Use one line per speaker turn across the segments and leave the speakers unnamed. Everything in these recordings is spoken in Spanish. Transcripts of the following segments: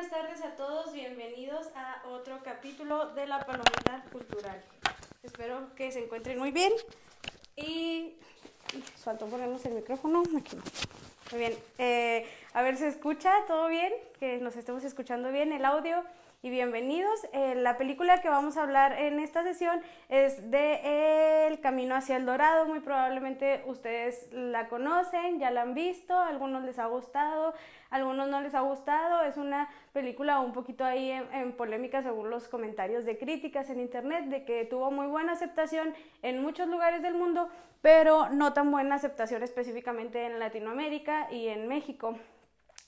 buenas tardes a todos, bienvenidos a otro capítulo de la Palomita Cultural. Espero que se encuentren muy bien y faltó ponernos el micrófono, aquí no. Muy bien, a ver si se escucha todo bien, que nos estemos escuchando bien el audio y bienvenidos. La película que vamos a hablar en esta sesión es de El Camino hacia el Dorado. Muy probablemente ustedes la conocen, ya la han visto, a algunos les ha gustado, a algunos no les ha gustado. Es una película un poquito ahí en polémica según los comentarios de críticas en internet, de que tuvo muy buena aceptación en muchos lugares del mundo, pero no tan buena aceptación específicamente en Latinoamérica y en México.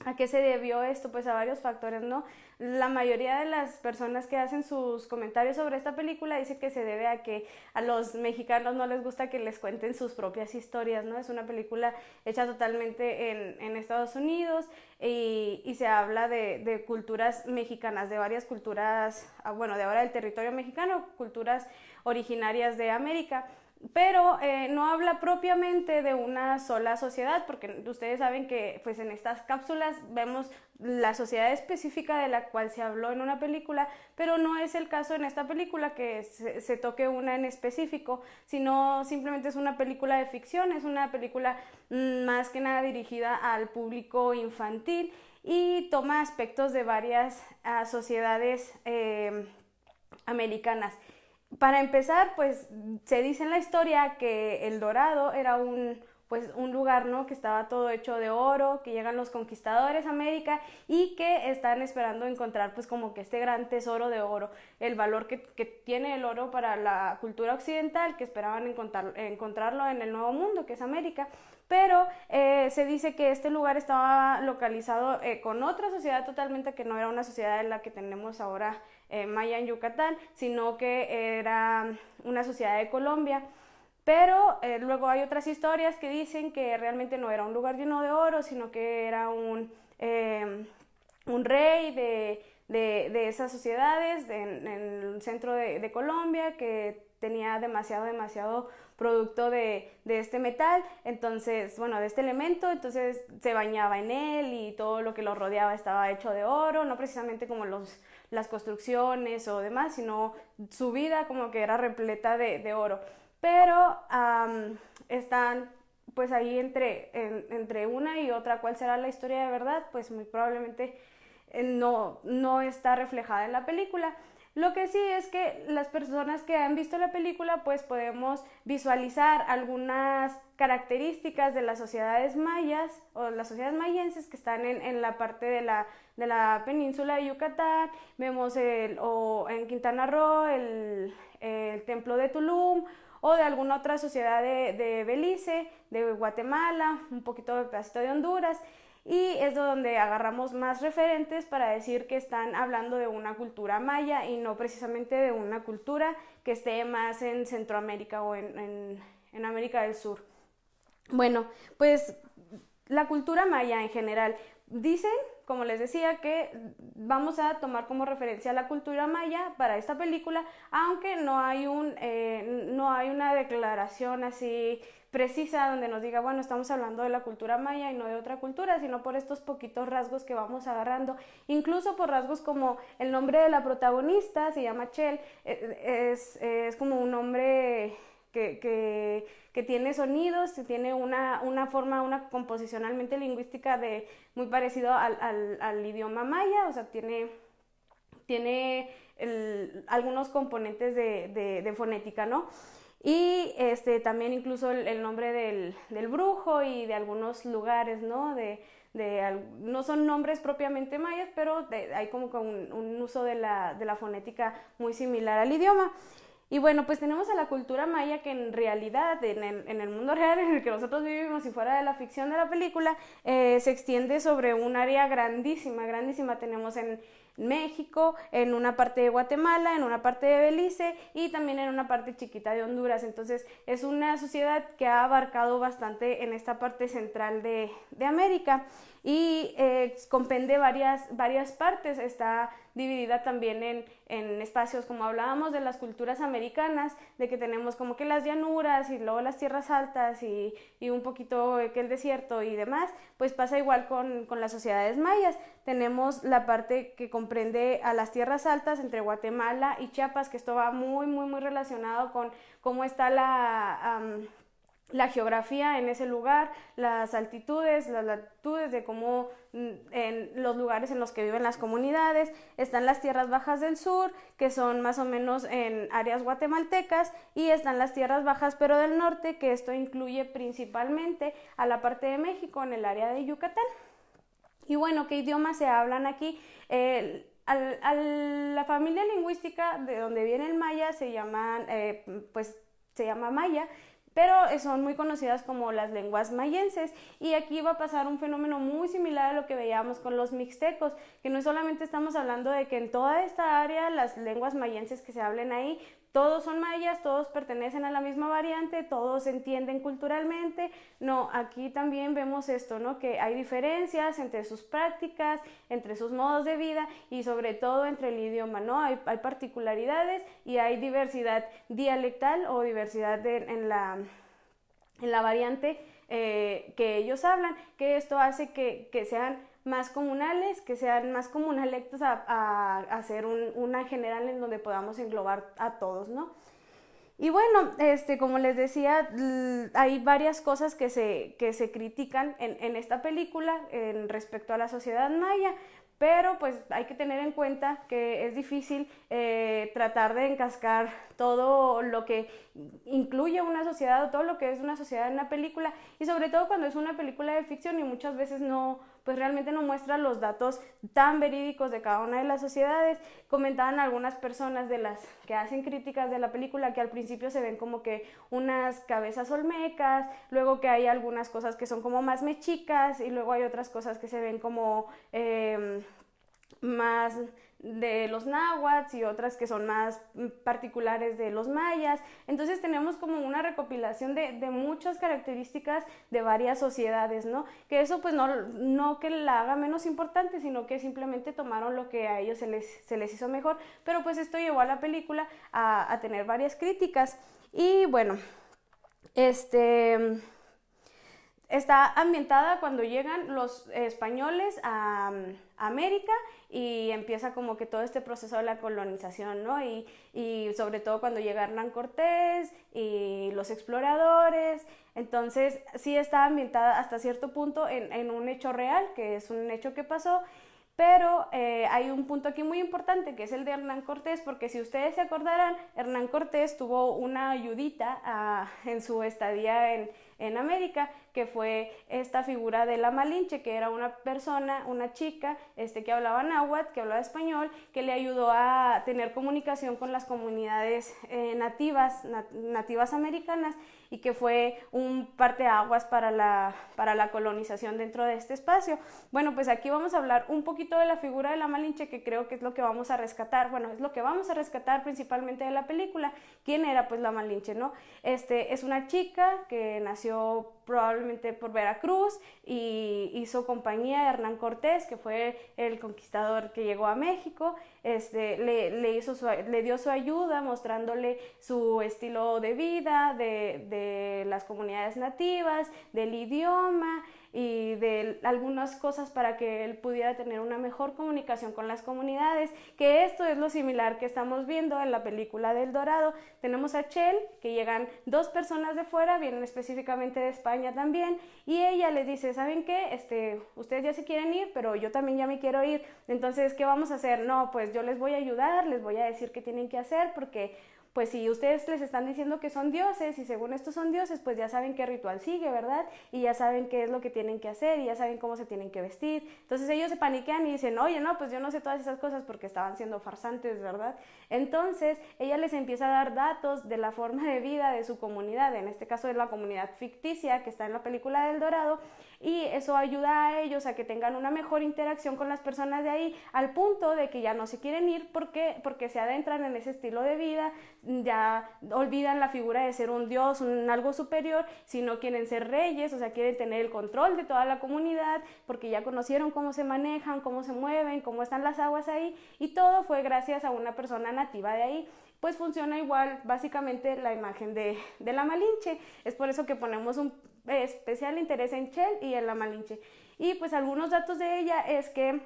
¿A qué se debió esto? Pues a varios factores, ¿no? La mayoría de las personas que hacen sus comentarios sobre esta película dice que se debe a que a los mexicanos no les gusta que les cuenten sus propias historias, ¿no? Es una película hecha totalmente en Estados Unidos y se habla de culturas mexicanas, de varias culturas, bueno, de ahora del territorio mexicano, culturas originarias de América. Pero no habla propiamente de una sola sociedad, porque ustedes saben que pues en estas cápsulas vemos la sociedad específica de la cual se habló en una película, pero no es el caso en esta película que se toque una en específico, sino simplemente es una película de ficción, es una película más que nada dirigida al público infantil y toma aspectos de varias sociedades americanas. Para empezar, pues se dice en la historia que El Dorado era un lugar, ¿no?, que estaba todo hecho de oro, que llegan los conquistadores a América y que están esperando encontrar pues como que este gran tesoro de oro, el valor que tiene el oro para la cultura occidental, que esperaban encontrarlo en el Nuevo Mundo, que es América. Pero se dice que este lugar estaba localizado con otra sociedad totalmente, que no era una sociedad en la que tenemos ahora maya en Yucatán, sino que era una sociedad de Colombia. Pero luego hay otras historias que dicen que realmente no era un lugar lleno de oro, sino que era un rey de esas sociedades en el centro de Colombia, que tenía demasiado producto de este metal, entonces, bueno, de este elemento, entonces se bañaba en él y todo lo que lo rodeaba estaba hecho de oro, no precisamente como las construcciones o demás, sino su vida como que era repleta de oro. Pero están pues ahí entre una y otra, ¿cuál será la historia de verdad? Pues muy probablemente no está reflejada en la película. Lo que sí es que las personas que han visto la película pues podemos visualizar algunas características de las sociedades mayas o las sociedades mayenses que están en la parte de la península de Yucatán. Vemos o en Quintana Roo el templo de Tulum, o de alguna otra sociedad de Belice, de Guatemala, un poquito de pedacito de Honduras, y es donde agarramos más referentes para decir que están hablando de una cultura maya y no precisamente de una cultura que esté más en Centroamérica o en América del Sur. Bueno, pues la cultura maya en general, dicen, como les decía, que vamos a tomar como referencia la cultura maya para esta película, aunque no hay una declaración así precisa donde nos diga, bueno, estamos hablando de la cultura maya y no de otra cultura, sino por estos poquitos rasgos que vamos agarrando, incluso por rasgos como el nombre de la protagonista, se llama Chel, es como un nombre que tiene sonidos, tiene una forma, una composicionalmente lingüística muy parecido al idioma maya, o sea, tiene algunos componentes de fonética, ¿no? Y también incluso el nombre del brujo y de algunos lugares, ¿no? No son nombres propiamente mayas, pero hay como un uso de la fonética muy similar al idioma. Y bueno, pues tenemos a la cultura maya que en realidad, en el mundo real en el que nosotros vivimos y fuera de la ficción de la película, se extiende sobre un área grandísima. Tenemos en México, en una parte de Guatemala, en una parte de Belice y también en una parte chiquita de Honduras. Entonces es una sociedad que ha abarcado bastante en esta parte central de América. y comprende varias partes. Está dividida también en espacios, como hablábamos de las culturas americanas, de que tenemos como que las llanuras y luego las tierras altas y un poquito que el desierto y demás. Pues pasa igual con las sociedades mayas. Tenemos la parte que comprende a las tierras altas entre Guatemala y Chiapas, que esto va muy relacionado con cómo está la geografía en ese lugar, las altitudes, las latitudes de cómo en los lugares en los que viven las comunidades. Están las tierras bajas del sur, que son más o menos en áreas guatemaltecas, y están las tierras bajas pero del norte, que esto incluye principalmente a la parte de México en el área de Yucatán. Y bueno, ¿qué idiomas se hablan aquí? La familia lingüística de donde viene el maya se llama maya, pero son muy conocidas como las lenguas mayenses. Y aquí va a pasar un fenómeno muy similar a lo que veíamos con los mixtecos, que no solamente estamos hablando de que en toda esta área las lenguas mayenses que se hablen ahí, todos son mayas, todos pertenecen a la misma variante, todos se entienden culturalmente. No, aquí también vemos esto, ¿no? Que hay diferencias entre sus prácticas, entre sus modos de vida y sobre todo entre el idioma, ¿no? Hay particularidades y hay diversidad dialectal o diversidad en la variante que ellos hablan, que esto hace que sean más comunales, que sean más comunalectos a hacer una general en donde podamos englobar a todos, ¿no? Y bueno, como les decía, hay varias cosas que se critican en esta película en respecto a la sociedad maya, pero pues hay que tener en cuenta que es difícil tratar de encascar todo lo que incluye una sociedad o todo lo que es una sociedad en una película, y sobre todo cuando es una película de ficción y muchas veces pues realmente no muestra los datos tan verídicos de cada una de las sociedades. Comentaban algunas personas de las que hacen críticas de la película que al principio se ven como que unas cabezas olmecas, luego que hay algunas cosas que son como más mexicas y luego hay otras cosas que se ven como más de los náhuatl y otras que son más particulares de los mayas. Entonces tenemos como una recopilación de muchas características de varias sociedades, ¿no? Que eso pues no que la haga menos importante, sino que simplemente tomaron lo que a ellos se les hizo mejor, pero pues esto llevó a la película a tener varias críticas. Y bueno, está ambientada cuando llegan los españoles a América y empieza como que todo este proceso de la colonización, ¿no? Y sobre todo cuando llega Hernán Cortés y los exploradores. Entonces sí está ambientada hasta cierto punto en un hecho real, que es un hecho que pasó. Pero hay un punto aquí muy importante, que es el de Hernán Cortés, porque si ustedes se acordarán, Hernán Cortés tuvo una ayudita en su estadía en América, que fue esta figura de la Malinche, que era una persona, una chica que hablaba náhuatl, que hablaba español, que le ayudó a tener comunicación con las comunidades nativas americanas, y que fue un parteaguas para la colonización dentro de este espacio. Bueno, pues aquí vamos a hablar un poquito de la figura de la Malinche, que creo que es lo que vamos a rescatar. Bueno, es lo que vamos a rescatar principalmente de la película. ¿Quién era pues la Malinche, no? Es una chica que nació probablemente por Veracruz y hizo compañía de Hernán Cortés, que fue el conquistador que llegó a México. Le dio su ayuda mostrándole su estilo de vida, de las comunidades nativas, del idioma y de algunas cosas para que él pudiera tener una mejor comunicación con las comunidades, que esto es lo similar que estamos viendo en la película del Dorado. Tenemos a Chel, que llegan dos personas de fuera, vienen específicamente de España también, y ella les dice, ¿saben qué? Ustedes ya se quieren ir, pero yo también ya me quiero ir, entonces, ¿qué vamos a hacer? No, pues yo les voy a ayudar, les voy a decir qué tienen que hacer, porque pues si ustedes les están diciendo que son dioses y según estos son dioses, pues ya saben qué ritual sigue, ¿verdad? Y ya saben qué es lo que tienen que hacer y ya saben cómo se tienen que vestir. Entonces ellos se paniquean y dicen, oye, no, pues yo no sé todas esas cosas, porque estaban siendo farsantes, ¿verdad? Entonces ella les empieza a dar datos de la forma de vida de su comunidad, en este caso es la comunidad ficticia que está en la película del Dorado, y eso ayuda a ellos a que tengan una mejor interacción con las personas de ahí, al punto de que ya no se quieren ir porque se adentran en ese estilo de vida, ya olvidan la figura de ser un dios, algo superior, sino quieren ser reyes, o sea, quieren tener el control de toda la comunidad, porque ya conocieron cómo se manejan, cómo se mueven, cómo están las aguas ahí, y todo fue gracias a una persona nativa de ahí. Pues funciona igual básicamente la imagen de la Malinche. Es por eso que ponemos un especial interés en Chell y en la Malinche. Y pues algunos datos de ella es que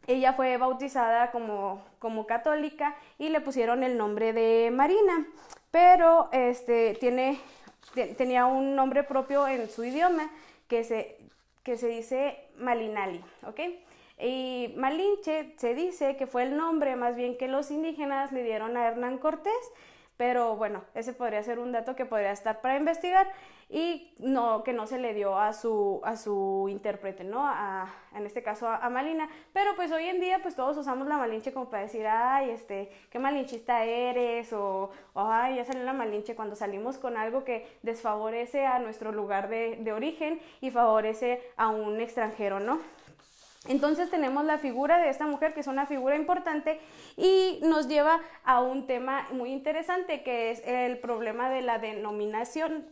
ella fue bautizada como católica y le pusieron el nombre de Marina, pero tenía un nombre propio en su idioma que se dice Malinali, ¿ok? Y Malinche se dice que fue el nombre más bien que los indígenas le dieron a Hernán Cortés, pero bueno, ese podría ser un dato que podría estar para investigar y que no se le dio a su intérprete, ¿no? En este caso a Malina, pero pues hoy en día pues todos usamos la Malinche como para decir, ay, qué malinchista eres, o ay, ya salió la Malinche cuando salimos con algo que desfavorece a nuestro lugar de origen y favorece a un extranjero, ¿no? Entonces tenemos la figura de esta mujer, que es una figura importante, y nos lleva a un tema muy interesante, que es el problema de la denominación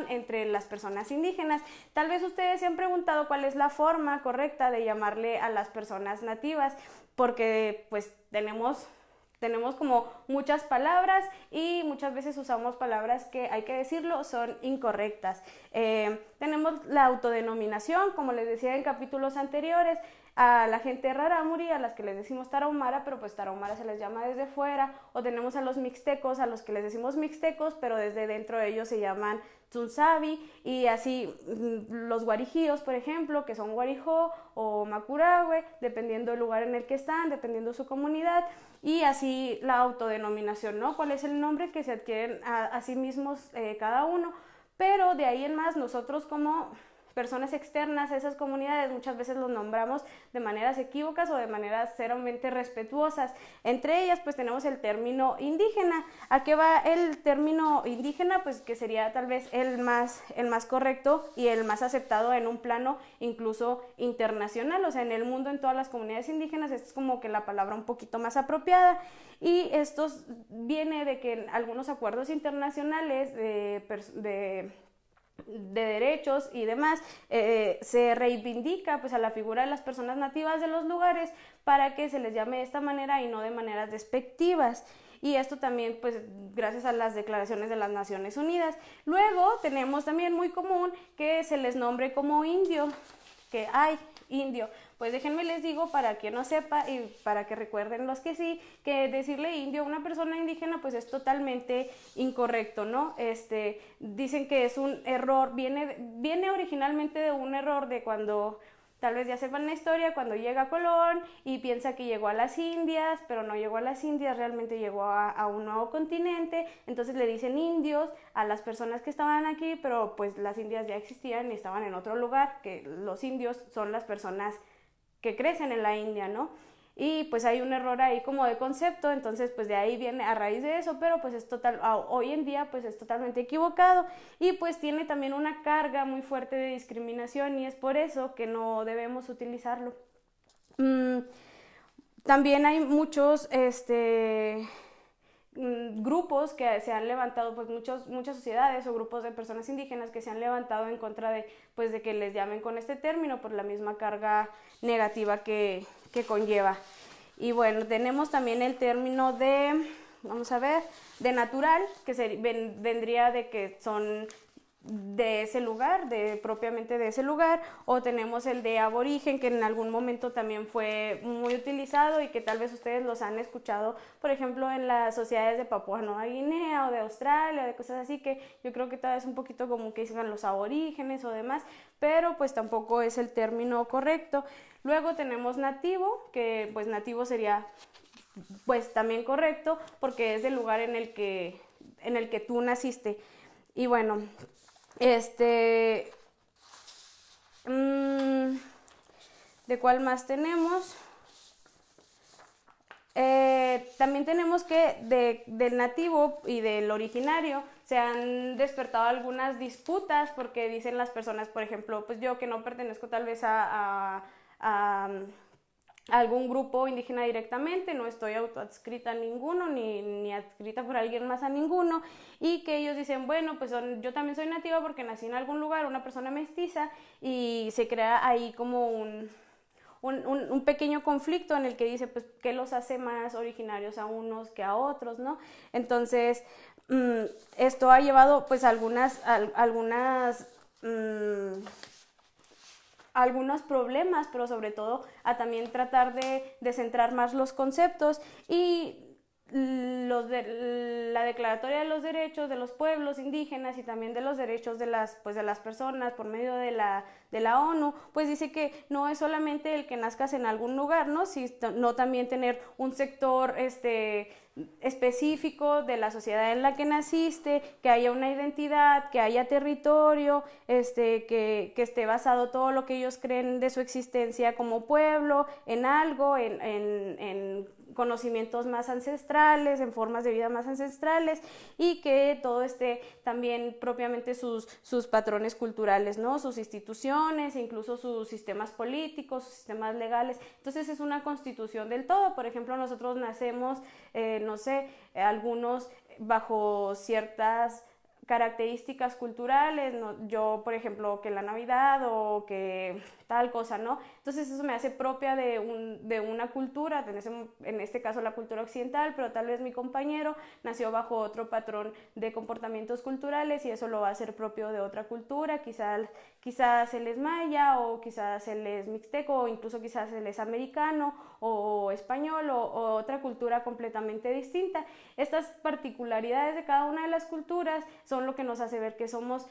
entre las personas indígenas. Tal vez ustedes se han preguntado cuál es la forma correcta de llamarle a las personas nativas, porque pues tenemos como muchas palabras y muchas veces usamos palabras que, hay que decirlo, son incorrectas. Tenemos la autodenominación, como les decía en capítulos anteriores, a la gente rarámuri, a las que les decimos tarahumara, pero pues tarahumara se les llama desde fuera, o tenemos a los mixtecos, a los que les decimos mixtecos, pero desde dentro de ellos se llaman Tsunsabi, y así los guarijíos, por ejemplo, que son guarijó o macurahue, dependiendo del lugar en el que están, dependiendo de su comunidad, y así la autodenominación, ¿no? ¿Cuál es el nombre que se adquieren a sí mismos cada uno? Pero de ahí en más, nosotros como personas externas a esas comunidades muchas veces los nombramos de maneras equívocas o de maneras seriamente respetuosas. Entre ellas pues tenemos el término indígena. ¿A qué va el término indígena? Pues que sería tal vez el más correcto y el más aceptado en un plano incluso internacional, o sea, en el mundo, en todas las comunidades indígenas, esta es como que la palabra un poquito más apropiada, y esto viene de que en algunos acuerdos internacionales de derechos y demás, se reivindica pues a la figura de las personas nativas de los lugares para que se les llame de esta manera y no de maneras despectivas. Y esto también pues gracias a las declaraciones de las Naciones Unidas. Luego tenemos también muy común que se les nombre como indio, que hay indio. Pues déjenme les digo, para quien no sepa y para que recuerden los que sí, que decirle indio a una persona indígena pues es totalmente incorrecto, ¿no? Dicen que es un error, viene originalmente de un error de cuando, tal vez ya sepan la historia, cuando llega Colón y piensa que llegó a las Indias, pero no llegó a las Indias, realmente llegó a un nuevo continente, entonces le dicen indios a las personas que estaban aquí, pero pues las Indias ya existían y estaban en otro lugar, que los indios son las personas que crecen en la India, ¿no? Y pues hay un error ahí como de concepto, entonces pues de ahí viene a raíz de eso, pero pues hoy en día pues es totalmente equivocado y pues tiene también una carga muy fuerte de discriminación y es por eso que no debemos utilizarlo. También hay muchos grupos que se han levantado, pues muchas sociedades o grupos de personas indígenas que se han levantado en contra de que les llamen con este término por la misma carga negativa que conlleva. Y bueno, tenemos también el término de natural, que vendría de que son de ese lugar, propiamente de ese lugar, o tenemos el de aborigen, que en algún momento también fue muy utilizado y que tal vez ustedes los han escuchado, por ejemplo, en las sociedades de Papúa Nueva Guinea o de Australia, de cosas así, que yo creo que todavía es un poquito como que dicen los aborígenes o demás, pero pues tampoco es el término correcto. Luego tenemos nativo, que pues nativo sería pues también correcto porque es del lugar en el que tú naciste. Y bueno, ¿de cuál más tenemos? También tenemos que del nativo y del originario se han despertado algunas disputas porque dicen las personas, por ejemplo, pues yo que no pertenezco tal vez a algún grupo indígena directamente, no estoy autoadscrita a ninguno, ni adscrita por alguien más a ninguno, y que ellos dicen, bueno, pues yo también soy nativa porque nací en algún lugar, una persona mestiza, y se crea ahí como un pequeño conflicto en el que dice, pues, ¿qué los hace más originarios a unos que a otros, ¿no? Entonces, esto ha llevado, pues, algunos problemas, pero sobre todo a también tratar de centrar más los conceptos y la Declaratoria de los Derechos de los Pueblos Indígenas y también de los derechos de las personas por medio de la ONU, pues dice que no es solamente el que nazcas en algún lugar, ¿no? Sino también tener un sector específico de la sociedad en la que naciste, que haya una identidad, que haya territorio, que esté basado todo lo que ellos creen de su existencia como pueblo, en algo, en conocimientos más ancestrales, en formas de vida más ancestrales, y que todo esté también propiamente sus patrones culturales, ¿no? Sus instituciones, incluso sus sistemas políticos, sus sistemas legales. Entonces es una constitución del todo. Por ejemplo, nosotros nacemos, no sé, algunos bajo ciertas características culturales, ¿no? Yo, por ejemplo, que la Navidad o que tal cosa, ¿no? Entonces eso me hace propia de una cultura, en este caso la cultura occidental, pero tal vez mi compañero nació bajo otro patrón de comportamientos culturales y eso lo va a hacer propio de otra cultura, quizás él es maya o quizás él es mixteco o incluso quizás él es americano o español o otra cultura completamente distinta. Estas particularidades de cada una de las culturas son lo que nos hace ver que somos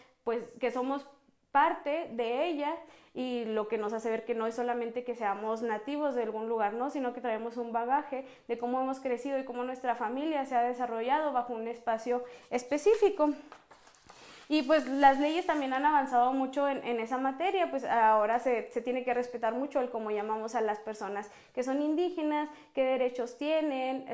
parte de ella y lo que nos hace ver que no es solamente que seamos nativos de algún lugar, ¿no? Sino que traemos un bagaje de cómo hemos crecido y cómo nuestra familia se ha desarrollado bajo un espacio específico. Y pues las leyes también han avanzado mucho en esa materia, pues ahora se tiene que respetar mucho el cómo llamamos a las personas que son indígenas, qué derechos tienen,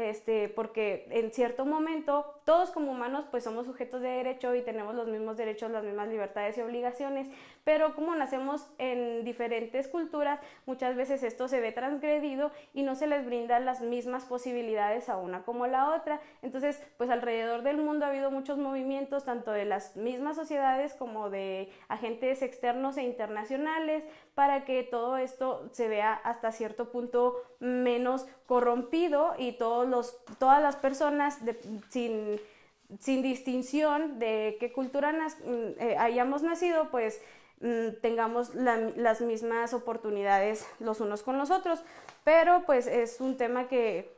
porque en cierto momento todos como humanos pues somos sujetos de derecho y tenemos los mismos derechos, las mismas libertades y obligaciones, pero como nacemos en diferentes culturas, muchas veces esto se ve transgredido y no se les brinda las mismas posibilidades a una como a la otra. Entonces, pues alrededor del mundo ha habido muchos movimientos, tanto de las mismas sociedades como de agentes externos e internacionales, para que todo esto se vea hasta cierto punto menos corrompido y todas las personas sin distinción de qué cultura hayamos nacido, pues tengamos las mismas oportunidades los unos con los otros. Pero pues es un tema que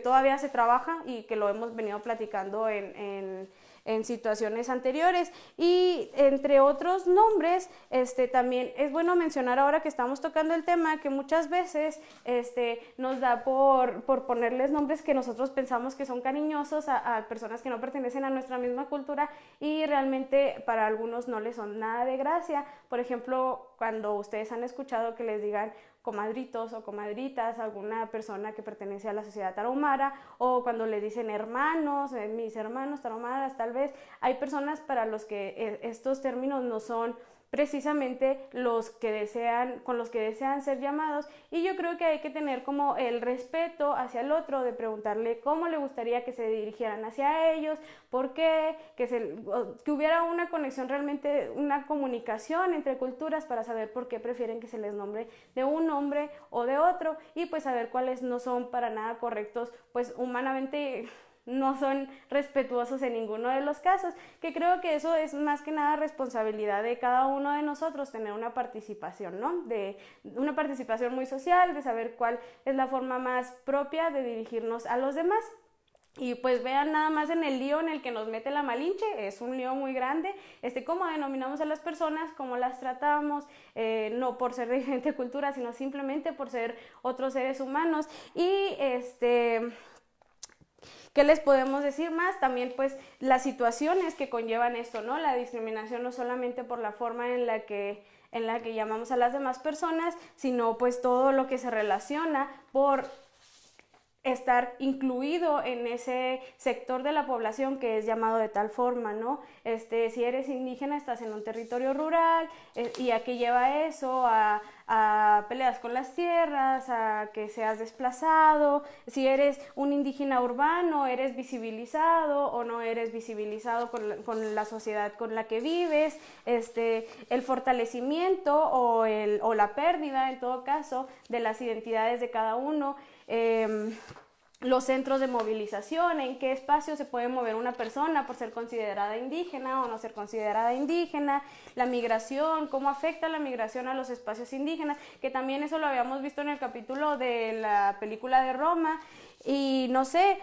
todavía se trabaja y que lo hemos venido platicando en situaciones anteriores, y entre otros nombres, también es bueno mencionar ahora que estamos tocando el tema que muchas veces nos da por ponerles nombres que nosotros pensamos que son cariñosos a personas que no pertenecen a nuestra misma cultura y realmente para algunos no les son nada de gracia. Por ejemplo, cuando ustedes han escuchado que les digan comadritos o comadritas a alguna persona que pertenece a la sociedad tarahumara, o cuando les dicen hermanos, mis hermanos tarahumaras, tal vez hay personas para los que estos términos no son precisamente con los que desean ser llamados, y yo creo que hay que tener como el respeto hacia el otro, de preguntarle cómo le gustaría que se dirigieran hacia ellos, por qué, que hubiera una conexión, realmente una comunicación entre culturas para saber por qué prefieren que se les nombre de un nombre o de otro, y pues saber cuáles no son para nada correctos, pues humanamente no son respetuosos en ninguno de los casos, que creo que eso es más que nada responsabilidad de cada uno de nosotros, tener una participación, ¿no? De una participación muy social, de saber cuál es la forma más propia de dirigirnos a los demás. Y pues vean nada más en el lío en el que nos mete la Malinche, es un lío muy grande, cómo denominamos a las personas, cómo las tratamos, no por ser de diferente cultura, sino simplemente por ser otros seres humanos. Y ¿qué les podemos decir más? También pues las situaciones que conllevan esto, ¿no? La discriminación no solamente por la forma en la que llamamos a las demás personas, sino pues todo lo que se relaciona por estar incluido en ese sector de la población que es llamado de tal forma, ¿no? Si eres indígena estás en un territorio rural, y a qué lleva eso, a peleas con las tierras, a que seas desplazado. Si eres un indígena urbano, eres visibilizado o no eres visibilizado con la sociedad con la que vives. El fortalecimiento o la pérdida, en todo caso, de las identidades de cada uno. Los centros de movilización, en qué espacio se puede mover una persona por ser considerada indígena o no ser considerada indígena, la migración, cómo afecta la migración a los espacios indígenas, que también eso lo habíamos visto en el capítulo de la película de Roma. Y no sé,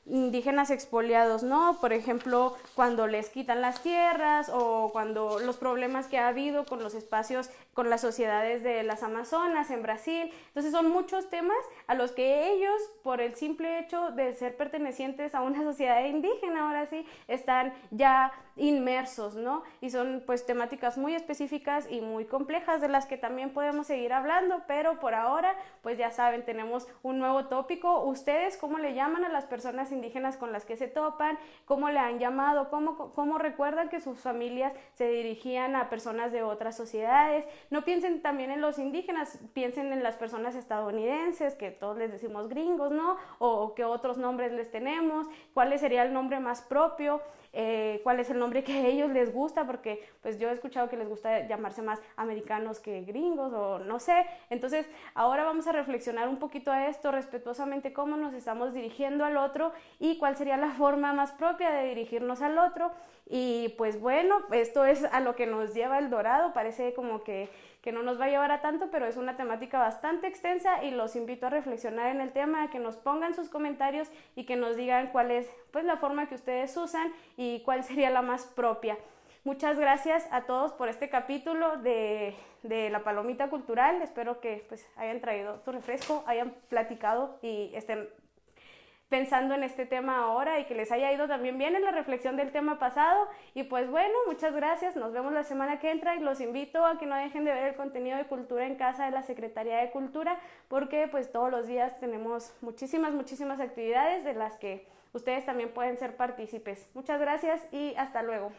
indígenas expoliados, ¿no? Por ejemplo, cuando les quitan las tierras o cuando los problemas que ha habido con los espacios, con las sociedades de las Amazonas en Brasil. Entonces son muchos temas a los que ellos, por el simple hecho de ser pertenecientes a una sociedad indígena, ahora sí, están ya inmersos, ¿no? Y son pues temáticas muy específicas y muy complejas de las que también podemos seguir hablando, pero por ahora pues ya saben, tenemos un nuevo tópico. ¿Ustedes cómo le llaman a las personas indígenas con las que se topan? ¿Cómo le han llamado? ¿Cómo recuerdan que sus familias se dirigían a personas de otras sociedades? No piensen también en los indígenas, piensen en las personas estadounidenses, que todos les decimos gringos, ¿no? O qué otros nombres les tenemos, cuál sería el nombre más propio. Cuál es el nombre que a ellos les gusta, porque pues yo he escuchado que les gusta llamarse más americanos que gringos, o no sé. Entonces ahora vamos a reflexionar un poquito a esto, respetuosamente, cómo nos estamos dirigiendo al otro y cuál sería la forma más propia de dirigirnos al otro. Y pues bueno, esto es a lo que nos lleva El Dorado. Parece como que no nos va a llevar a tanto, pero es una temática bastante extensa y los invito a reflexionar en el tema, a que nos pongan sus comentarios y que nos digan cuál es pues la forma que ustedes usan y cuál sería la más propia. Muchas gracias a todos por este capítulo de la Palomita Cultural. Espero que pues hayan traído su refresco, hayan platicado y estén pensando en este tema ahora y que les haya ido también bien en la reflexión del tema pasado. Y pues bueno, muchas gracias, nos vemos la semana que entra y los invito a que no dejen de ver el contenido de Cultura en Casa de la Secretaría de Cultura, porque pues todos los días tenemos muchísimas actividades de las que ustedes también pueden ser partícipes. Muchas gracias y hasta luego.